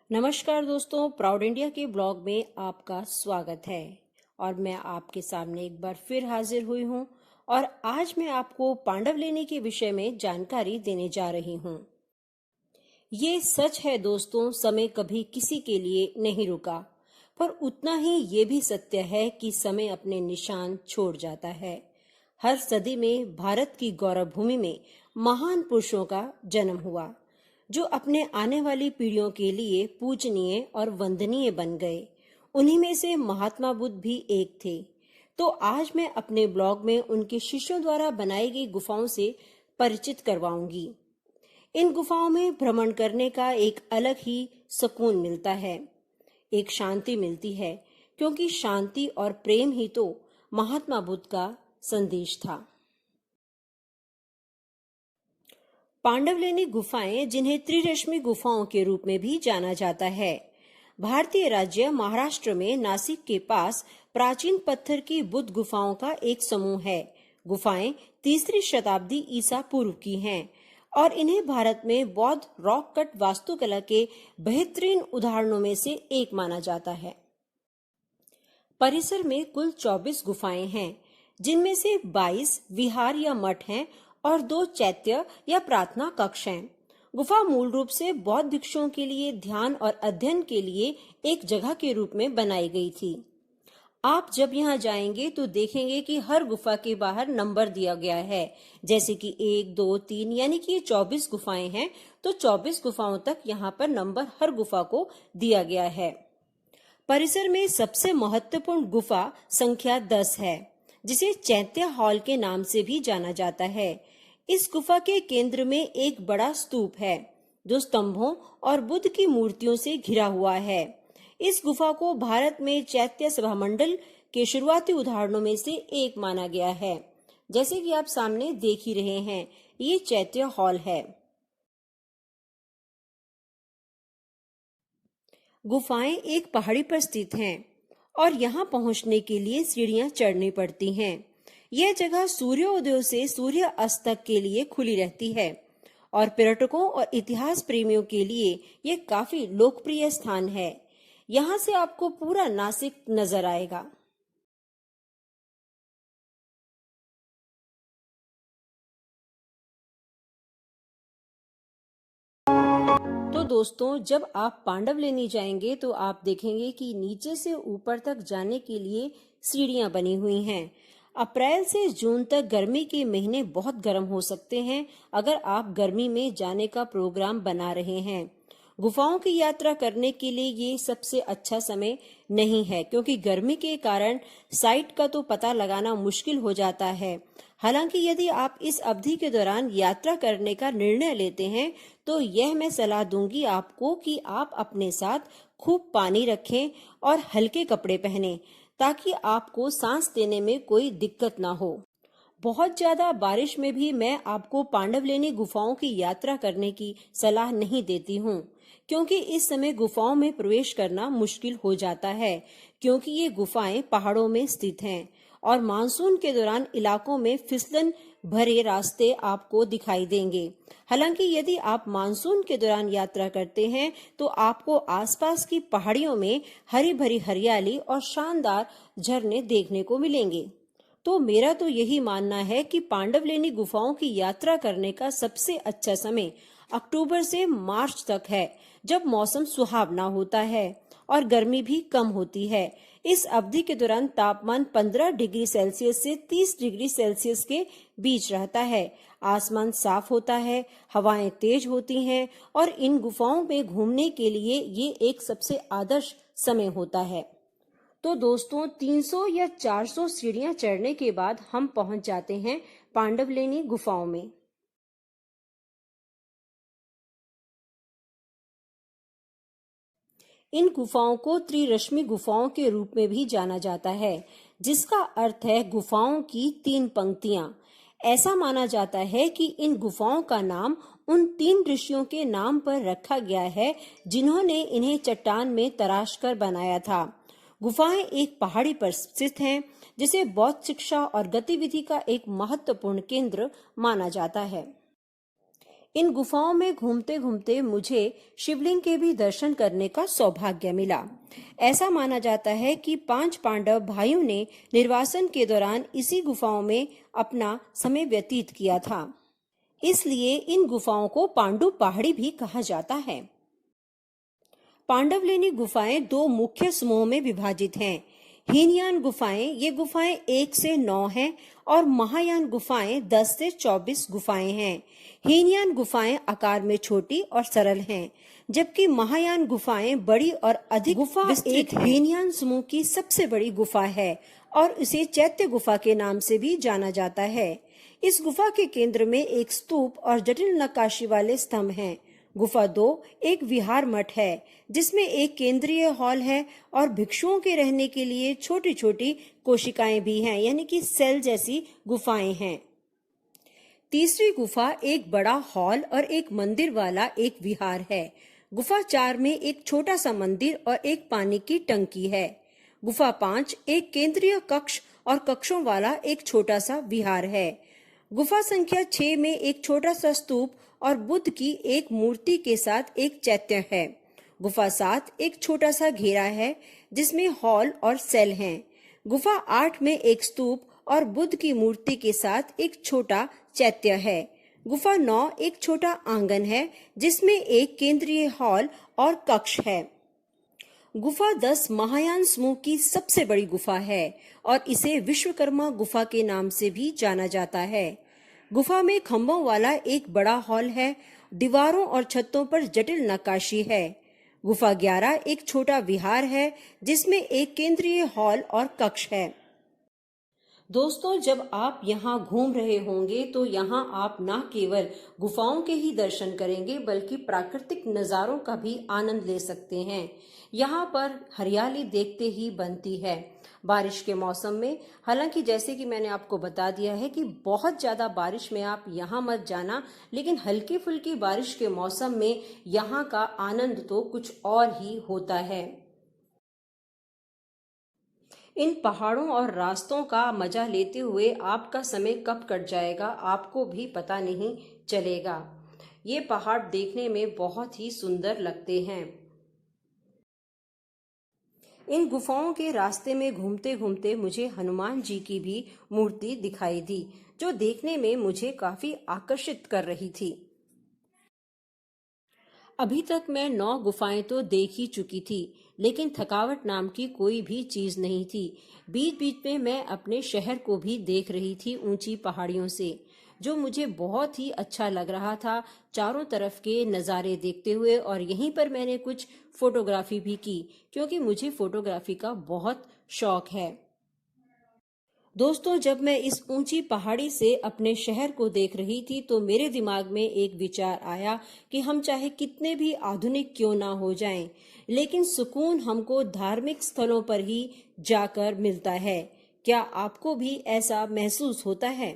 नमस्कार दोस्तों, proud India के ब्लॉग में आपका स्वागत है। और मैं आपके सामने एक बार फिर हाजिर हुई हूँ और आज मैं आपको पांडवलेनी के विषय में जानकारी देने जा रही हूँ। ये सच है दोस्तों, समय कभी किसी के लिए नहीं रुका, पर उतना ही ये भी सत्य है कि समय अपने निशान छोड़ जाता है। हर सदी में भारत की गौरव भूमि में महान पुरुषों का जन्म हुआ, जो अपने आने वाली पीढ़ियों के लिए पूजनीय और वंदनीय बन गए। उन्हीं में से महात्मा बुद्ध भी एक थे। तो आज मैं अपने ब्लॉग में उनके शिष्यों द्वारा बनाई गई गुफाओं से परिचित करवाऊंगी। इन गुफाओं में भ्रमण करने का एक अलग ही सुकून मिलता है, एक शांति मिलती है, क्योंकि शांति और प्रेम ही तो महात्मा बुद्ध का संदेश था। पांडवलेनी गुफाएं, जिन्हें त्रिरश्मि गुफाओं के रूप में भी जाना जाता है, भारतीय राज्य महाराष्ट्र में नासिक के पास प्राचीन पत्थर की बुद्ध गुफाओं का एक समूह है। गुफाएं 3री शताब्दी ईसा पूर्व की हैं और इन्हें भारत में बौद्ध रॉक कट वास्तुकला के बेहतरीन उदाहरणों में से एक माना जाता है। परिसर में कुल 24 गुफाएं हैं, जिनमें से 22 विहार या मठ हैं और 2 चैत्य या प्रार्थना कक्ष हैं। गुफा मूल रूप से बौद्ध भिक्षुओं के लिए ध्यान और अध्ययन के लिए एक जगह के रूप में बनाई गई थी। आप जब यहाँ जाएंगे तो देखेंगे कि हर गुफा के बाहर नंबर दिया गया है, जैसे कि 1, 2, 3, यानी कि ये 24 गुफाएं हैं, तो 24 गुफाओं तक यहाँ पर नंबर हर गुफा को दिया गया है। परिसर में सबसे महत्वपूर्ण गुफा संख्या 10 है, जिसे चैत्य हॉल के नाम से भी जाना जाता है। इस गुफा के केंद्र में एक बड़ा स्तूप है, जो स्तंभों और बुद्ध की मूर्तियों से घिरा हुआ है। इस गुफा को भारत में चैत्य सभामंडल के शुरुआती उदाहरणों में से एक माना गया है। जैसे कि आप सामने देख ही रहे हैं, ये चैत्य हॉल है। गुफाएं एक पहाड़ी पर स्थित हैं और यहाँ पहुंचने के लिए सीढ़ियां चढ़नी पड़ती हैं। यह जगह सूर्योदय से सूर्य अस्त तक के लिए खुली रहती है और पर्यटकों और इतिहास प्रेमियों के लिए यह काफी लोकप्रिय स्थान है। यहाँ से आपको पूरा नासिक नजर आएगा। तो दोस्तों, जब आप पांडवलेनी जाएंगे तो आप देखेंगे कि नीचे से ऊपर तक जाने के लिए सीढ़ियां बनी हुई हैं। अप्रैल से जून तक गर्मी के महीने बहुत गर्म हो सकते हैं अगर आप गर्मी में जाने का प्रोग्राम बना रहे हैं। गुफाओं की यात्रा करने के लिए ये सबसे अच्छा समय नहीं है, क्योंकि गर्मी के कारण साइट का तो पता लगाना मुश्किल हो जाता है। हालांकि यदि आप इस अवधि के दौरान यात्रा करने का निर्णय लेते हैं तो यह मैं सलाह दूंगी आपको कि आप अपने साथ खूब पानी रखें और हल्के कपड़े पहनें, ताकि आपको सांस लेने में कोई दिक्कत ना हो। बहुत ज्यादा बारिश में भी मैं आपको पांडवलेनी गुफाओं की यात्रा करने की सलाह नहीं देती हूँ, क्योंकि इस समय गुफाओं में प्रवेश करना मुश्किल हो जाता है, क्योंकि ये गुफाएं पहाड़ों में स्थित हैं और मानसून के दौरान इलाकों में फिसलन भरे रास्ते आपको दिखाई देंगे। हालांकि यदि आप मानसून के दौरान यात्रा करते हैं तो आपको आसपास की पहाड़ियों में हरी भरी हरियाली और शानदार झरने देखने को मिलेंगे। तो मेरा तो यही मानना है कि पांडवलेनी गुफाओं की यात्रा करने का सबसे अच्छा समय अक्टूबर से मार्च तक है, जब मौसम सुहावना होता है और गर्मी भी कम होती है। इस अवधि के दौरान तापमान 15 डिग्री सेल्सियस से 30 डिग्री सेल्सियस के बीच रहता है। आसमान साफ होता है, हवाएं तेज होती हैं और इन गुफाओं में घूमने के लिए ये एक सबसे आदर्श समय होता है। तो दोस्तों, 300 या 400 सीढ़ियां चढ़ने के बाद हम पहुंच जाते हैं पांडवलेनी गुफाओं में। इन गुफाओं को त्रिरश्मि गुफाओं के रूप में भी जाना जाता है, जिसका अर्थ है गुफाओं की 3 पंक्तियां। ऐसा माना जाता है कि इन गुफाओं का नाम उन 3 ऋषियों के नाम पर रखा गया है, जिन्होंने इन्हें चट्टान में तराश कर बनाया था। गुफाएं एक पहाड़ी पर स्थित हैं, जिसे बौद्ध शिक्षा और गतिविधि का एक महत्वपूर्ण केंद्र माना जाता है। इन गुफाओं में घूमते घूमते मुझे शिवलिंग के भी दर्शन करने का सौभाग्य मिला। ऐसा माना जाता है कि 5 पांडव भाइयों ने निर्वासन के दौरान इसी गुफाओं में अपना समय व्यतीत किया था। इसलिए इन गुफाओं को पांडु पहाड़ी भी कहा जाता है। पांडवलेनी गुफाएं 2 मुख्य समूहों में विभाजित हैं। हीनयान गुफाएं, ये गुफाएं 1 से 9 हैं और महायान गुफाएं 10 से 24 गुफाएं हैं। हीनयान गुफाएं आकार में छोटी और सरल हैं, जबकि महायान गुफाएं बड़ी और अधिक विस्तृत हैं। हीनयान समूह की सबसे बड़ी गुफा है और इसे चैत्य गुफा के नाम से भी जाना जाता है। इस गुफा के केंद्र में एक स्तूप और जटिल नक्काशी वाले स्तंभ हैं। गुफा 2 एक विहार मठ है, जिसमें एक केंद्रीय हॉल है और भिक्षुओं के रहने के लिए छोटी छोटी कोशिकाएं भी हैं, यानी कि सेल जैसी गुफाएं हैं। तीसरी गुफा एक बड़ा हॉल और एक मंदिर वाला एक विहार है। गुफा 4 में एक छोटा सा मंदिर और एक पानी की टंकी है। गुफा 5 एक केंद्रीय कक्ष और कक्षों वाला एक छोटा सा विहार है। गुफा संख्या 6 में एक छोटा सा स्तूप और बुद्ध की एक मूर्ति के साथ एक चैत्य है। गुफा 7 एक छोटा सा घेरा है, जिसमें हॉल और सेल हैं। गुफा 8 में एक स्तूप और बुद्ध की मूर्ति के साथ एक छोटा चैत्य है। गुफा 9 एक छोटा आंगन है, जिसमें एक केंद्रीय हॉल और कक्ष है। गुफा 10 महायान समूह की सबसे बड़ी गुफा है और इसे विश्वकर्मा गुफा के नाम से भी जाना जाता है। गुफा में खंभों वाला एक बड़ा हॉल है। दीवारों और छतों पर जटिल नक्काशी है। गुफा 11 एक छोटा विहार है, जिसमें एक केंद्रीय हॉल और कक्ष है। दोस्तों, जब आप यहाँ घूम रहे होंगे तो यहाँ आप न केवल गुफाओं के ही दर्शन करेंगे, बल्कि प्राकृतिक नज़ारों का भी आनंद ले सकते हैं। यहाँ पर हरियाली देखते ही बनती है। बारिश के मौसम में, हालांकि जैसे कि मैंने आपको बता दिया है कि बहुत ज़्यादा बारिश में आप यहाँ मत जाना, लेकिन हल्की फुल्की बारिश के मौसम में यहाँ का आनंद तो कुछ और ही होता है। इन पहाड़ों और रास्तों का मजा लेते हुए आपका समय कब कट जाएगा आपको भी पता नहीं चलेगा। ये पहाड़ देखने में बहुत ही सुंदर लगते हैं। इन गुफाओं के रास्ते में घूमते घूमते मुझे हनुमान जी की भी मूर्ति दिखाई दी, जो देखने में मुझे काफी आकर्षित कर रही थी। अभी तक मैं 9 गुफाएं तो देख ही चुकी थी, लेकिन थकावट नाम की कोई भी चीज नहीं थी। बीच बीच में मैं अपने शहर को भी देख रही थी ऊंची पहाड़ियों से, जो मुझे बहुत ही अच्छा लग रहा था चारों तरफ के नज़ारे देखते हुए। और यहीं पर मैंने कुछ फोटोग्राफी भी की, क्योंकि मुझे फोटोग्राफी का बहुत शौक है। दोस्तों, जब मैं इस ऊंची पहाड़ी से अपने शहर को देख रही थी तो मेरे दिमाग में एक विचार आया कि हम चाहे कितने भी आधुनिक क्यों ना हो जाएं, लेकिन सुकून हमको धार्मिक स्थलों पर ही जाकर मिलता है। क्या आपको भी ऐसा महसूस होता है?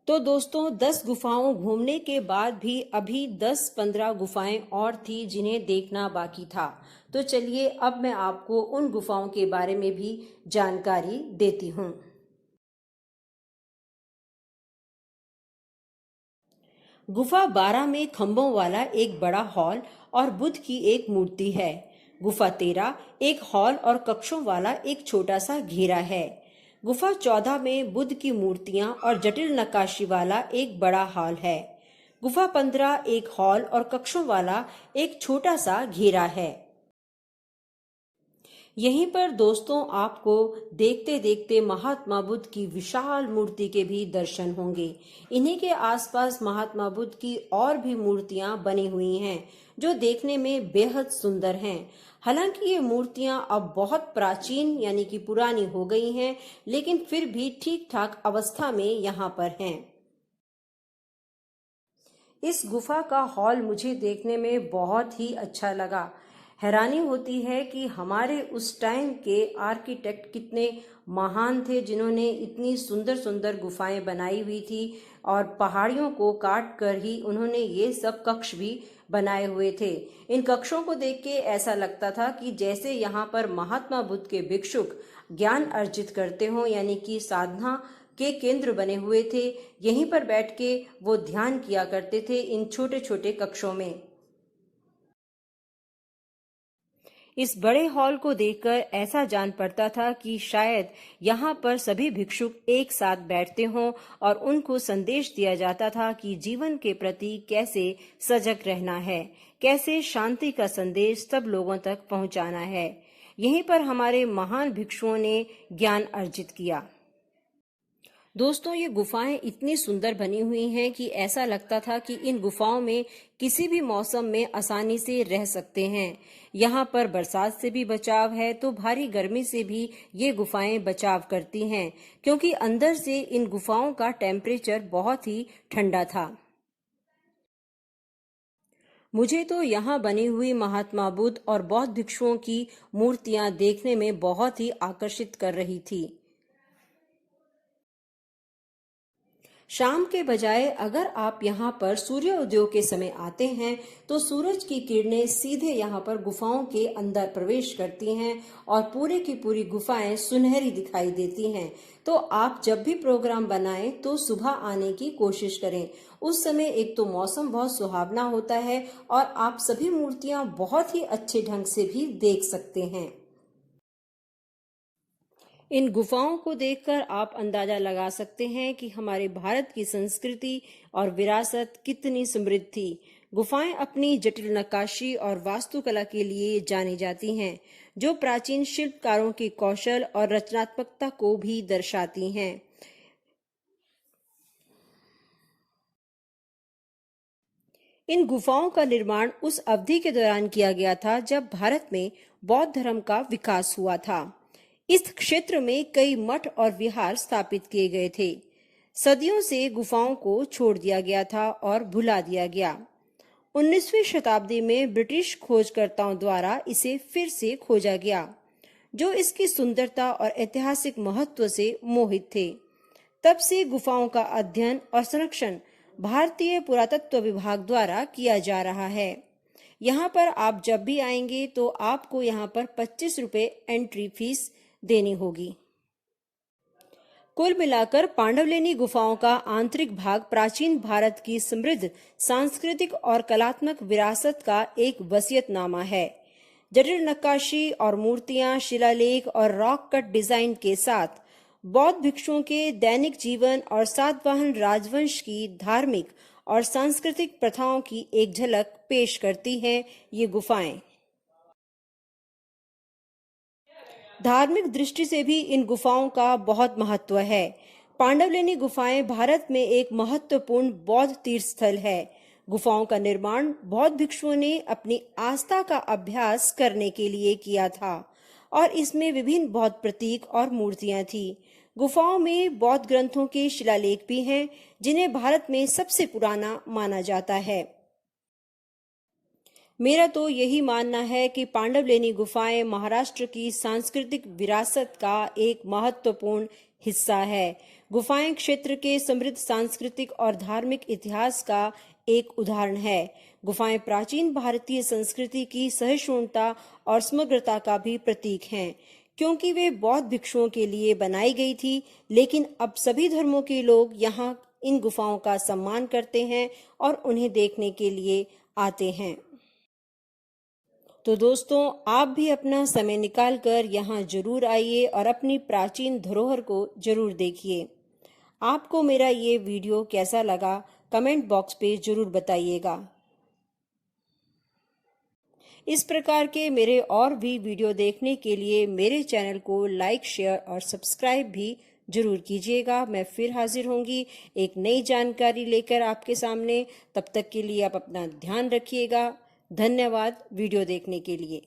तो दोस्तों, 10 गुफाओं घूमने के बाद भी अभी 10-15 गुफाएं और थी जिन्हें देखना बाकी था। तो चलिए अब मैं आपको उन गुफाओं के बारे में भी जानकारी देती हूँ। गुफा 12 में खंभों वाला एक बड़ा हॉल और बुद्ध की एक मूर्ति है। गुफा 13 एक हॉल और कक्षों वाला एक छोटा सा घेरा है। गुफा 14 में बुद्ध की मूर्तियां और जटिल नक्काशी वाला एक बड़ा हॉल है। गुफा 15 एक हॉल और कक्षों वाला एक छोटा सा घेरा है। यहीं पर दोस्तों आपको देखते देखते महात्मा बुद्ध की विशाल मूर्ति के भी दर्शन होंगे। इन्हीं के आसपास महात्मा बुद्ध की और भी मूर्तियां बनी हुई हैं, जो देखने में बेहद सुंदर हैं। हालांकि ये मूर्तियां अब बहुत प्राचीन यानी कि पुरानी हो गई हैं, लेकिन फिर भी ठीक ठाक अवस्था में यहाँ पर हैं। इस गुफा का हॉल मुझे देखने में बहुत ही अच्छा लगा। हैरानी होती है कि हमारे उस टाइम के आर्किटेक्ट कितने महान थे, जिन्होंने इतनी सुंदर सुंदर गुफाएं बनाई हुई थी और पहाड़ियों को काट कर ही उन्होंने ये सब कक्ष भी बनाए हुए थे। इन कक्षों को देख के ऐसा लगता था कि जैसे यहाँ पर महात्मा बुद्ध के भिक्षुक ज्ञान अर्जित करते हों, यानी कि साधना के केंद्र बने हुए थे। यहीं पर बैठ के वो ध्यान किया करते थे इन छोटे छोटे कक्षों में। इस बड़े हॉल को देखकर ऐसा जान पड़ता था कि शायद यहाँ पर सभी भिक्षुक एक साथ बैठते हों और उनको संदेश दिया जाता था कि जीवन के प्रति कैसे सजग रहना है, कैसे शांति का संदेश सब लोगों तक पहुंचाना है। यहीं पर हमारे महान भिक्षुओं ने ज्ञान अर्जित किया। दोस्तों, ये गुफाएं इतनी सुंदर बनी हुई हैं कि ऐसा लगता था कि इन गुफाओं में किसी भी मौसम में आसानी से रह सकते हैं। यहाँ पर बरसात से भी बचाव है तो भारी गर्मी से भी ये गुफाएं बचाव करती हैं, क्योंकि अंदर से इन गुफाओं का टेम्परेचर बहुत ही ठंडा था। मुझे तो यहाँ बनी हुई महात्मा बुद्ध और बौद्ध भिक्षुओं की मूर्तियां देखने में बहुत ही आकर्षित कर रही थी। शाम के बजाय अगर आप यहाँ पर सूर्योदय के समय आते हैं तो सूरज की किरणें सीधे यहाँ पर गुफाओं के अंदर प्रवेश करती हैं और पूरे की पूरी गुफाएं सुनहरी दिखाई देती हैं। तो आप जब भी प्रोग्राम बनाएं तो सुबह आने की कोशिश करें। उस समय एक तो मौसम बहुत सुहावना होता है और आप सभी मूर्तियां बहुत ही अच्छे ढंग से भी देख सकते हैं। इन गुफाओं को देखकर आप अंदाजा लगा सकते हैं कि हमारे भारत की संस्कृति और विरासत कितनी समृद्ध थी। गुफाएं अपनी जटिल नक्काशी और वास्तुकला के लिए जानी जाती हैं, जो प्राचीन शिल्पकारों के कौशल और रचनात्मकता को भी दर्शाती हैं। इन गुफाओं का निर्माण उस अवधि के दौरान किया गया था जब भारत में बौद्ध धर्म का विकास हुआ था। इस क्षेत्र में कई मठ और विहार स्थापित किए गए थे। सदियों से गुफाओं को छोड़ दिया गया था और भुला दिया गया। 19वीं शताब्दी में ब्रिटिश खोजकर्ताओं द्वारा इसे फिर से खोजा गया, जो इसकी सुंदरता और ऐतिहासिक महत्व से मोहित थे। तब से गुफाओं का अध्ययन और संरक्षण भारतीय पुरातत्व विभाग द्वारा किया जा रहा है। यहाँ पर आप जब भी आएंगे तो आपको यहाँ पर 25 रुपए एंट्री फीस देनी होगी। कुल मिलाकर पांडवलेनी गुफाओं का आंतरिक भाग प्राचीन भारत की समृद्ध सांस्कृतिक और कलात्मक विरासत का एक वसीयतनामा है। जटिल नक्काशी और मूर्तियां, शिलालेख और रॉक कट डिजाइन के साथ बौद्ध भिक्षुओं के दैनिक जीवन और सातवाहन राजवंश की धार्मिक और सांस्कृतिक प्रथाओं की एक झलक पेश करती हैं ये गुफाएं। धार्मिक दृष्टि से भी इन गुफाओं का बहुत महत्व है। पांडवलेनी गुफाएं भारत में एक महत्वपूर्ण बौद्ध तीर्थ स्थल है। गुफाओं का निर्माण बौद्ध भिक्षुओं ने अपनी आस्था का अभ्यास करने के लिए किया था और इसमें विभिन्न बौद्ध प्रतीक और मूर्तियां थी। गुफाओं में बौद्ध ग्रंथों के शिलालेख भी हैं, जिन्हें भारत में सबसे पुराना माना जाता है। मेरा तो यही मानना है कि पांडवलेनी गुफाएं महाराष्ट्र की सांस्कृतिक विरासत का एक महत्वपूर्ण हिस्सा है। गुफाएं क्षेत्र के समृद्ध सांस्कृतिक और धार्मिक इतिहास का एक उदाहरण है। गुफाएं प्राचीन भारतीय संस्कृति की सहिष्णुता और समग्रता का भी प्रतीक हैं, क्योंकि वे बौद्ध भिक्षुओं के लिए बनाई गई थी, लेकिन अब सभी धर्मों के लोग यहाँ इन गुफाओं का सम्मान करते हैं और उन्हें देखने के लिए आते हैं। तो दोस्तों, आप भी अपना समय निकालकर यहाँ जरूर आइए और अपनी प्राचीन धरोहर को जरूर देखिए। आपको मेरा ये वीडियो कैसा लगा कमेंट बॉक्स पे जरूर बताइएगा। इस प्रकार के मेरे और भी वीडियो देखने के लिए मेरे चैनल को लाइक, शेयर और सब्सक्राइब भी जरूर कीजिएगा। मैं फिर हाजिर होंगी एक नई जानकारी लेकर आपके सामने। तब तक के लिए आप अपना ध्यान रखिएगा। धन्यवाद वीडियो देखने के लिए।